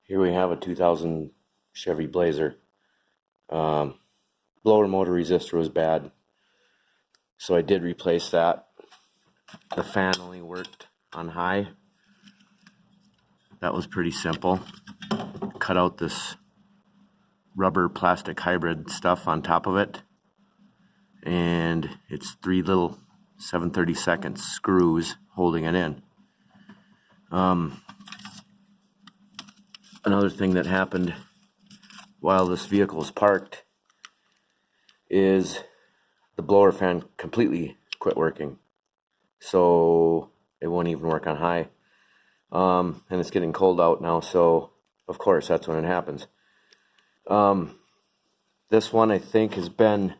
Here we have a 2000 Chevy Blazer. Blower motor resistor was bad, so I did replace that. The fan only worked on high. That was pretty simple. Cut out this rubber plastic hybrid stuff on top of it, and it's 3 little 7/32 screws holding it in. Another thing that happened while this vehicle was parked is the blower fan completely quit working, so it won't even work on high. And it's getting cold out now, so of course that's when it happens. This one I think has been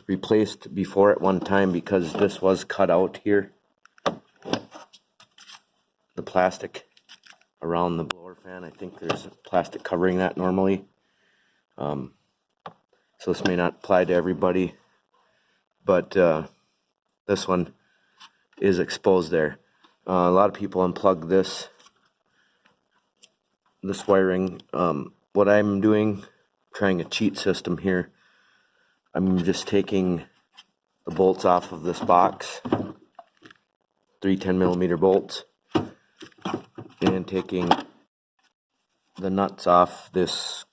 replaced before at one time because this was cut out here. The plastic around the blower fan, I think there's a plastic covering that normally. So this may not apply to everybody, but this one is exposed there. A lot of people unplug this wiring. What I'm doing, trying a cheat system here, I'm just taking the bolts off of this box, 3 10mm bolts, and taking the nuts off this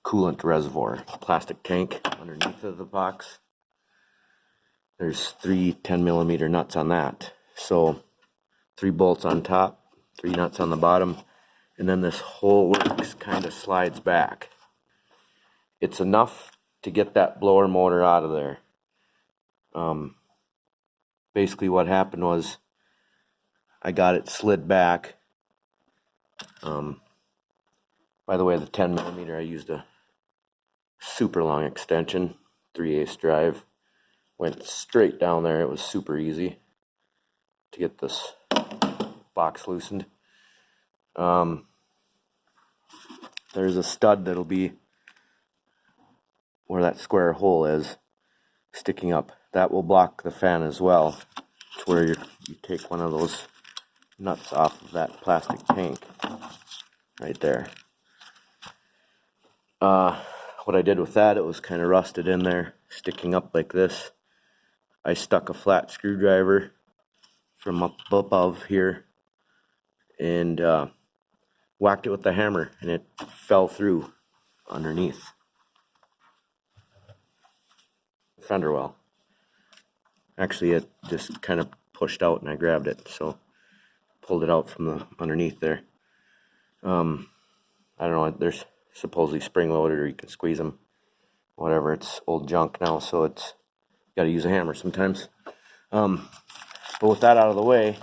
coolant reservoir plastic tank underneath of the box. There's 3 10mm nuts on that, so 3 bolts on top, 3 nuts on the bottom, and then this whole works kind of slides back. It's enough to get that blower motor out of there. Basically what happened was I got it slid back. By the way, the 10mm, I used a super long extension, 3/8 drive. Went straight down there. It was super easy to get this box loosened. There's a stud that'll be where that square hole is sticking up. That will block the fan as well. It's where you take one of those nuts off of that plastic tank right there. What I did with that, it was kind of rusted in there, sticking up like this. I stuck a flat screwdriver from up above here and whacked it with the hammer, and it fell through underneath the fender well. Actually, it just kind of pushed out and I grabbed it, so pulled it out from the underneath there. I don't know, there's supposedly spring loaded, or you can squeeze them, whatever. It's old junk now, so it's got to use a hammer sometimes. But with that out of the way,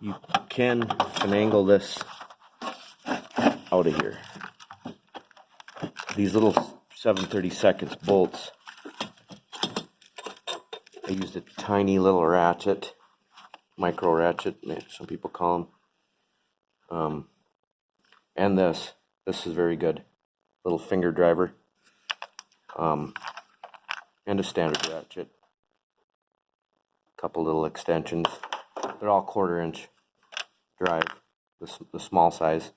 you can finagle this out of here. These little 7/32 bolts, I used a tiny little ratchet, micro ratchet, some people call them. And this is very good. Little finger driver, and a standard ratchet. Couple little extensions. They're all 1/4 inch drive, the small size.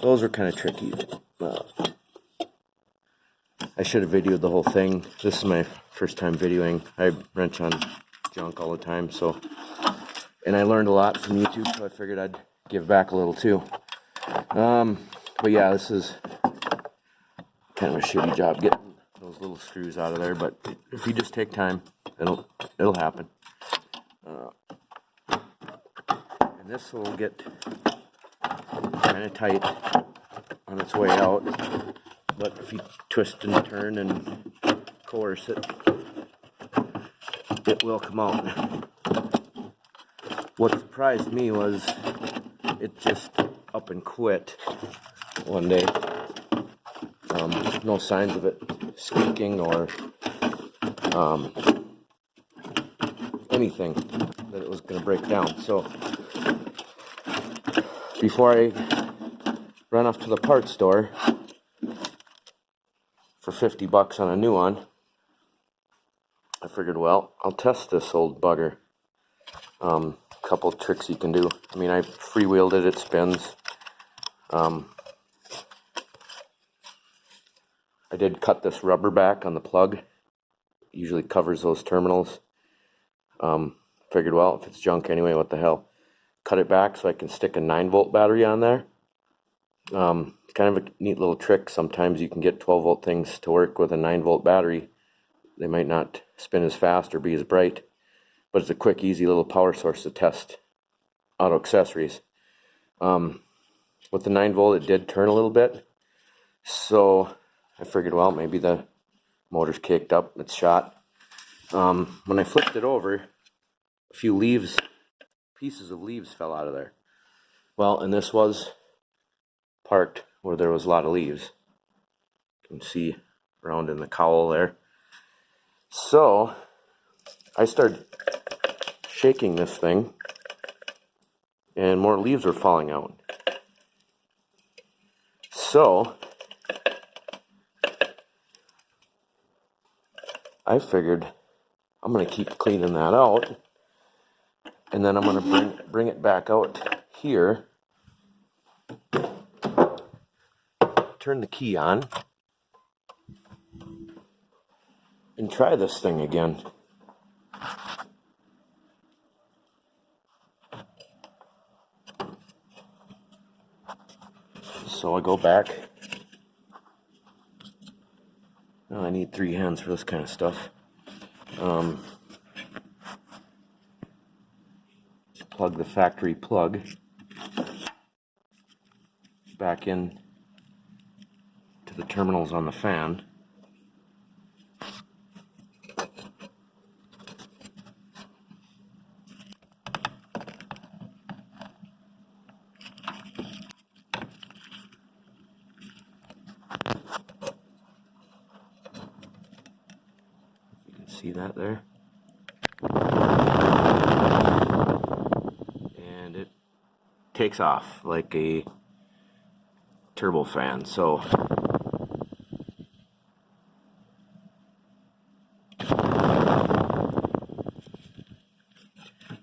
Those are kind of tricky. I should have videoed the whole thing. This is my first time videoing. I wrench on junk all the time, so, and I learned a lot from YouTube, so I figured I'd give back a little too. But yeah, this is kind of a shitty job getting those little screws out of there, but if you just take time, it'll happen. And this will get kind of tight on its way out, but if you twist and turn and coerce it, it will come out. What surprised me was it just up and quit one day. No signs of it squeaking or anything that it was going to break down. So before I run off to the parts store for $50 on a new one, I figured, well, I'll test this old bugger. Couple tricks you can do. I mean, I freewheeled it, it spins. I did cut this rubber back on the plug. Usually covers those terminals. Figured, well, if it's junk anyway, what the hell. Cut it back so I can stick a 9-volt battery on there. It's kind of a neat little trick. Sometimes you can get 12-volt things to work with a 9-volt battery. They might not spin as fast or be as bright, but it's a quick, easy little power source to test auto accessories. With the 9-volt, it did turn a little bit, so I figured, well, maybe the motor's caked up, it's shot. When I flipped it over, a few pieces of leaves fell out of there. Well, and this was parked where there was a lot of leaves. You can see around in the cowl there. So I started shaking this thing, and more leaves were falling out. So I figured I'm going to keep cleaning that out, and then I'm going to bring it back out here, turn the key on, and try this thing again. So I go back. Oh, I need 3 hands for this kind of stuff. Plug the factory plug back in to the terminals on the fan. You can see that there. And it takes off like a turbo fan. So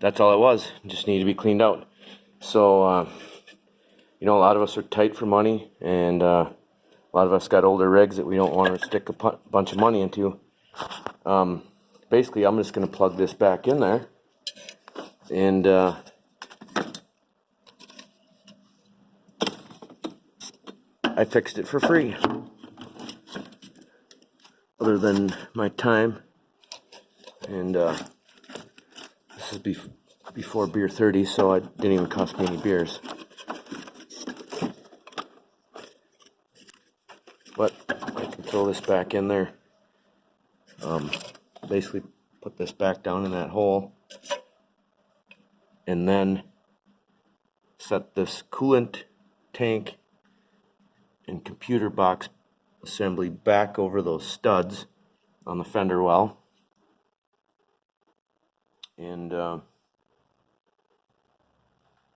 that's all it was. It just needed to be cleaned out. So you know, a lot of us are tight for money, and a lot of us got older rigs that we don't want to stick a bunch of money into. Basically, I'm just going to plug this back in there, and I fixed it for free. Other than my time, and this is before beer 30, so it didn't even cost me any beers. But I can throw this back in there. Basically put this back down in that hole, and then set this coolant tank and computer box assembly back over those studs on the fender well, and that's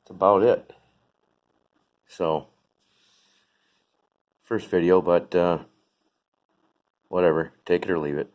about it. So first video, but whatever, take it or leave it.